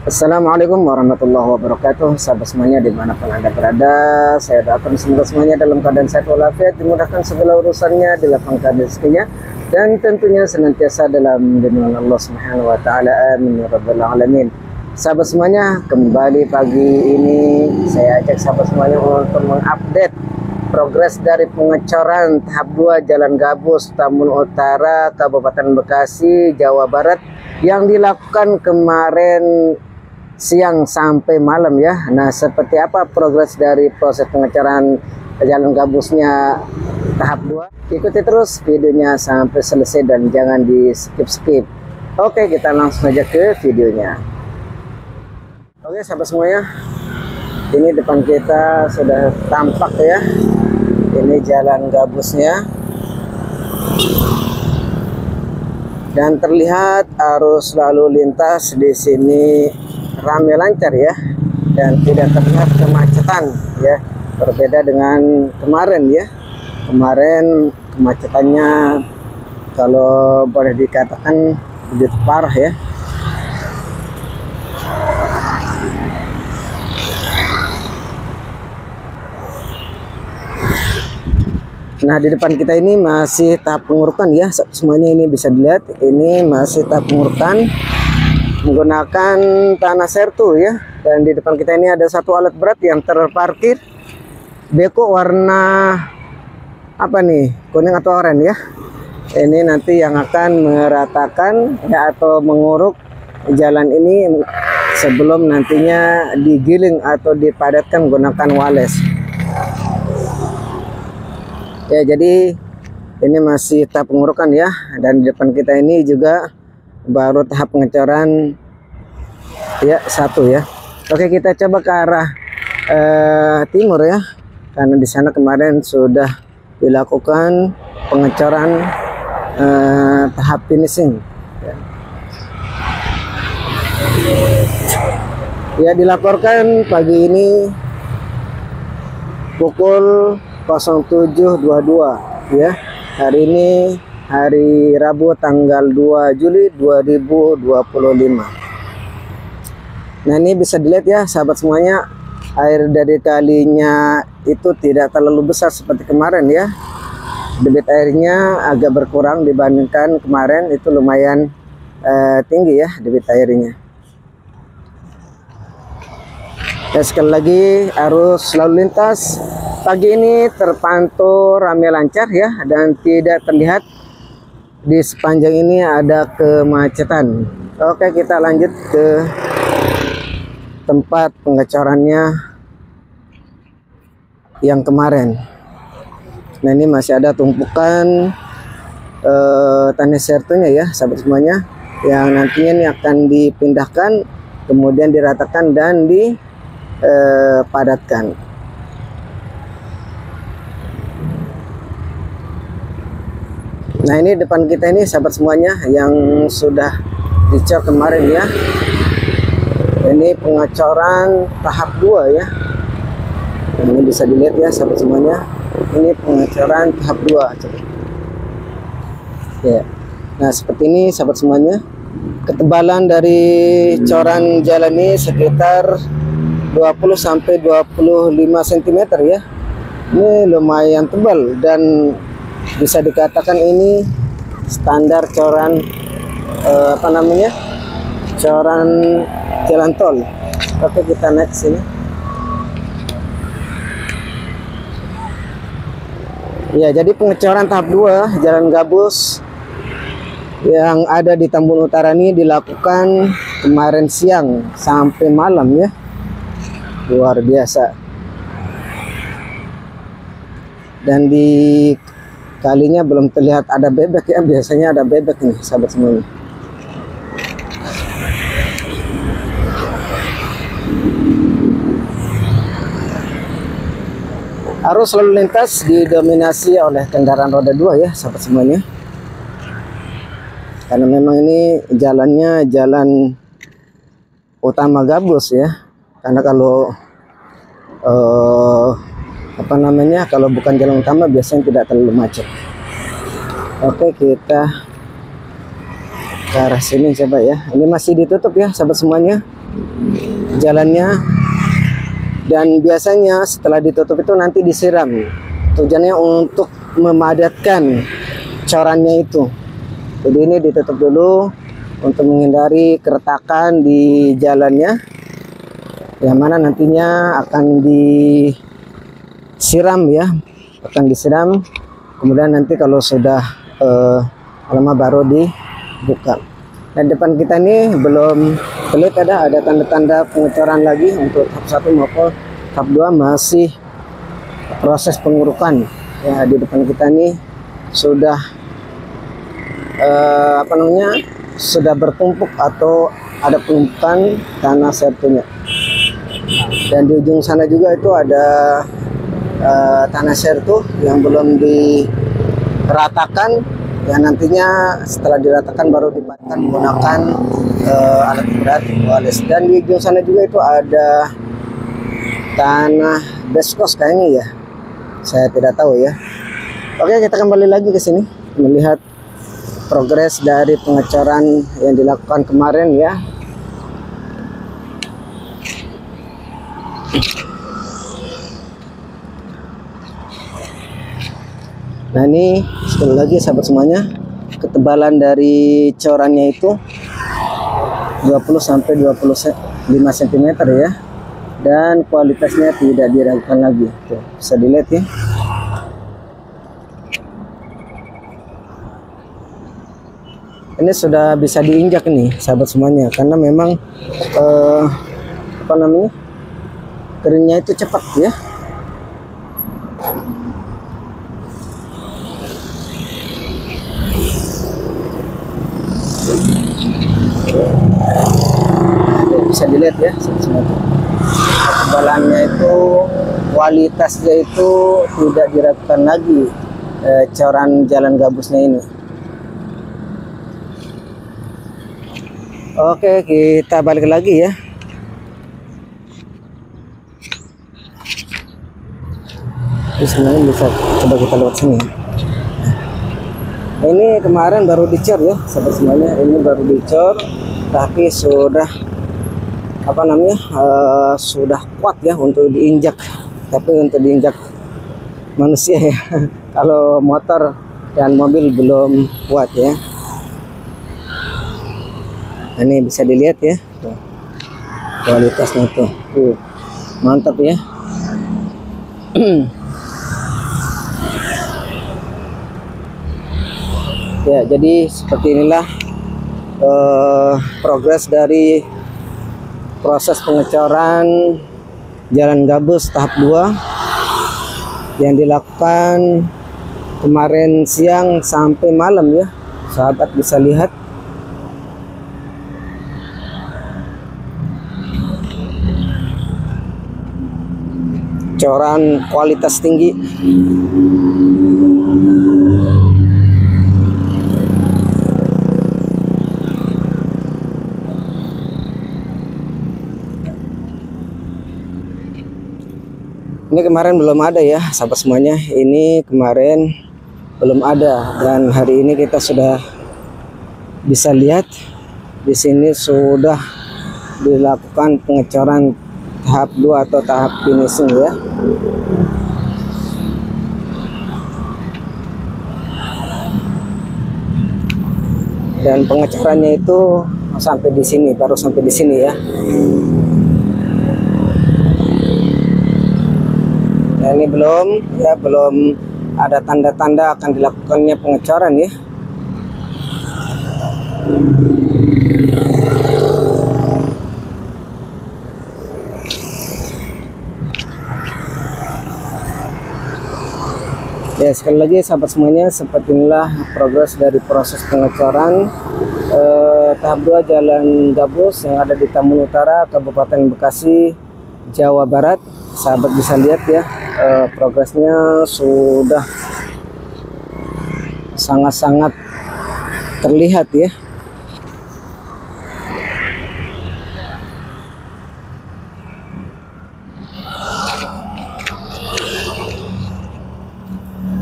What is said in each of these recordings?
Assalamualaikum warahmatullahi wabarakatuh. Sahabat semuanya dimanapun Anda berada, saya doakan semoga semuanya dalam keadaan sehat walafiat, dimudahkan segala urusannya, dilapangkan rezekinya, dan tentunya senantiasa dalam lindungan Allah Subhanahu wa taala. Amin ya rabbal alamin. Sahabat semuanya, kembali pagi ini saya ajak sahabat semuanya untuk mengupdate progres dari pengecoran tahap 2 Jalan Gabus Tambun Utara, Kabupaten Bekasi, Jawa Barat yang dilakukan kemarin siang sampai malam ya. Nah, seperti apa progres dari proses pengecoran Jalan Gabusnya tahap 2? Ikuti terus videonya sampai selesai dan jangan di skip-skip. Oke, kita langsung aja ke videonya. Oke sahabat semuanya, ini depan kita sudah tampak ya, ini Jalan Gabusnya, dan terlihat arus lalu lintas di sini ramai lancar ya, dan tidak terlihat kemacetan ya, berbeda dengan kemarin ya. Kemarin kemacetannya kalau boleh dikatakan begitu parah ya. Nah, di depan kita ini masih tahap pengurukan ya, semuanya ini bisa dilihat, ini masih tahap pengurukan menggunakan tanah sertu ya. Dan di depan kita ini ada satu alat berat yang terparkir, beko warna apa nih, kuning atau oranye ya. Ini nanti yang akan meratakan ya atau menguruk jalan ini sebelum nantinya digiling atau dipadatkan menggunakan wales. Ya, jadi ini masih tahap pengurukan ya, dan di depan kita ini juga baru tahap pengecoran ya satu ya. Oke, kita coba ke arah timur ya, karena di sana kemarin sudah dilakukan pengecoran tahap finishing ya. Dilaporkan pagi ini pukul 07.22 ya. Hari ini hari Rabu tanggal 2 Juli 2025. Nah, ini bisa dilihat ya sahabat semuanya, air dari kalinya itu tidak terlalu besar seperti kemarin ya. Debit airnya agak berkurang dibandingkan kemarin, itu lumayan tinggi ya debit airnya. Dan sekali lagi, arus lalu lintas pagi ini terpantau ramai lancar ya, dan tidak terlihat di sepanjang ini ada kemacetan. Oke, kita lanjut ke tempat pengecorannya yang kemarin. Nah, ini masih ada tumpukan tanah sertunya ya sahabat semuanya, yang nantinya ini akan dipindahkan, kemudian diratakan dan dipadatkan. Nah, ini depan kita ini sahabat semuanya yang sudah dicor kemarin ya. Ini pengecoran tahap 2 ya. Ini bisa dilihat ya sahabat semuanya. Ini pengecoran tahap 2 ya. Nah, seperti ini sahabat semuanya. Ketebalan dari coran jalan ini sekitar 20 sampai 25 cm ya. Ini lumayan tebal dan bisa dikatakan ini standar coran coran jalan tol. Oke, kita naik sini ya. Jadi pengecoran tahap 2 Jalan Gabus yang ada di Tambun Utara ini dilakukan kemarin siang sampai malam ya. Luar biasa. Dan di kalinya belum terlihat ada bebek ya, biasanya ada bebek nih sahabat semuanya. Arus lalu lintas didominasi oleh kendaraan roda 2 ya sahabat semuanya, karena memang ini jalannya jalan utama Gabus ya. Karena kalau kalau bukan jalan utama biasanya tidak terlalu macet. Oke, kita ke arah sini coba ya. Ini masih ditutup ya sahabat semuanya jalannya, dan biasanya setelah ditutup itu nanti disiram. Tujuannya untuk memadatkan corannya itu. Jadi ini ditutup dulu untuk menghindari keretakan di jalannya, yang mana nantinya akan disiram ya, akan disiram. Kemudian nanti kalau sudah lama baru dibuka. Dan depan kita ini belum terlihat ada tanda-tanda pengecoran lagi untuk tahap 1 maupun tahap 2 masih proses pengurukan. Ya, di depan kita ini sudah sudah bertumpuk atau ada penumpukan tanah sertunya. Dan di ujung sana juga itu ada tanah sertu yang belum diratakan. Ya, nantinya setelah diratakan baru dipadatkan menggunakan alat berat walis. Dan di ujung sana juga itu ada tanah beskos kayaknya ya, saya tidak tahu ya. Oke, kita kembali lagi ke sini melihat progres dari pengecoran yang dilakukan kemarin ya. Nah, ini sekali lagi sahabat semuanya, ketebalan dari corannya itu 20 sampai 25 cm ya, dan kualitasnya tidak diragukan lagi. Tuh, bisa dilihat ya. Ini sudah bisa diinjak nih sahabat semuanya, karena memang keringnya itu cepat ya. Bisa dilihat ya ketebalannya itu, kualitasnya itu tidak diragukan lagi coran jalan gabusnya ini. Oke, kita balik lagi ya. Sebenarnya bisa coba kita lewat sini. Ini kemarin baru dicor ya sahabat semuanya, ini baru dicor tapi sudah sudah kuat ya untuk diinjak, tapi untuk diinjak manusia ya. Kalau motor dan mobil belum kuat ya. Ini bisa dilihat ya tuh, kualitasnya tuh mantap ya. Ya, jadi seperti inilah progres dari proses pengecoran jalan gabus tahap 2 yang dilakukan kemarin siang sampai malam ya. Sahabat bisa lihat coran kualitas tinggi. Ini kemarin belum ada ya sahabat semuanya, ini kemarin belum ada, dan hari ini kita sudah bisa lihat di sini sudah dilakukan pengecoran tahap 2 atau tahap finishing ya. Dan pengecorannya itu sampai di sini, baru sampai di sini ya. Nah, ini belum ada tanda-tanda akan dilakukannya pengecoran ya. Ya, sekali lagi sahabat semuanya, seperti inilah progres dari proses pengecoran tahap 2 jalan gabus yang ada di Tambun Utara, Kabupaten Bekasi, Jawa Barat. Sahabat bisa lihat ya, progresnya sudah sangat-sangat terlihat ya.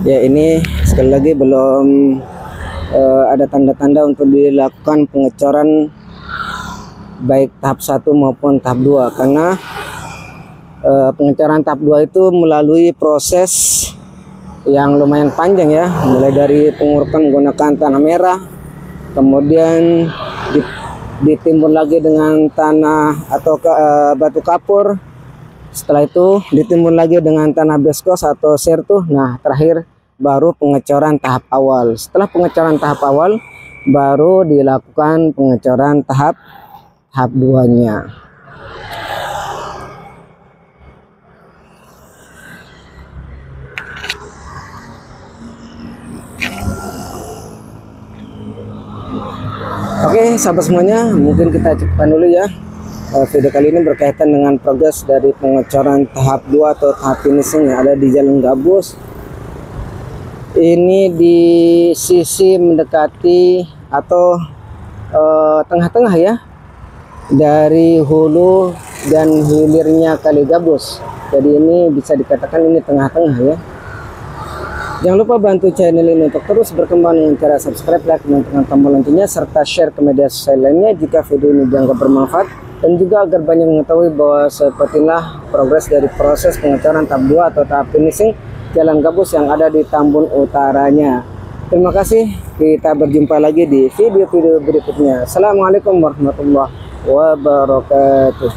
Ya, ini sekali lagi belum ada tanda-tanda untuk dilakukan pengecoran baik tahap 1 maupun tahap 2, karena pengecoran tahap 2 itu melalui proses yang lumayan panjang ya, mulai dari pengurukan menggunakan tanah merah, kemudian ditimbun lagi dengan tanah atau batu kapur, setelah itu ditimbun lagi dengan tanah beskos atau sertu. Nah, terakhir baru pengecoran tahap awal. Setelah pengecoran tahap awal baru dilakukan pengecoran tahap 2-nya. Oke, sahabat semuanya, mungkin kita cukupkan dulu ya. Video kali ini berkaitan dengan progres dari pengecoran tahap 2 atau tahap finishing yang ada di Jalan Gabus. Ini di sisi mendekati atau tengah-tengah ya, dari hulu dan hilirnya Kali Gabus. Jadi ini bisa dikatakan ini tengah-tengah ya. Jangan lupa bantu channel ini untuk terus berkembang dengan cara subscribe, like, dan tekan tombol loncengnya, serta share ke media sosial lainnya jika video ini dianggap bermanfaat, dan juga agar banyak mengetahui bahwa sepertilah progres dari proses pengecoran tahap 2 atau tahap finishing Jalan Gabus yang ada di Tambun utaranya. Terima kasih, kita berjumpa lagi di video-video berikutnya. Assalamualaikum warahmatullahi wabarakatuh.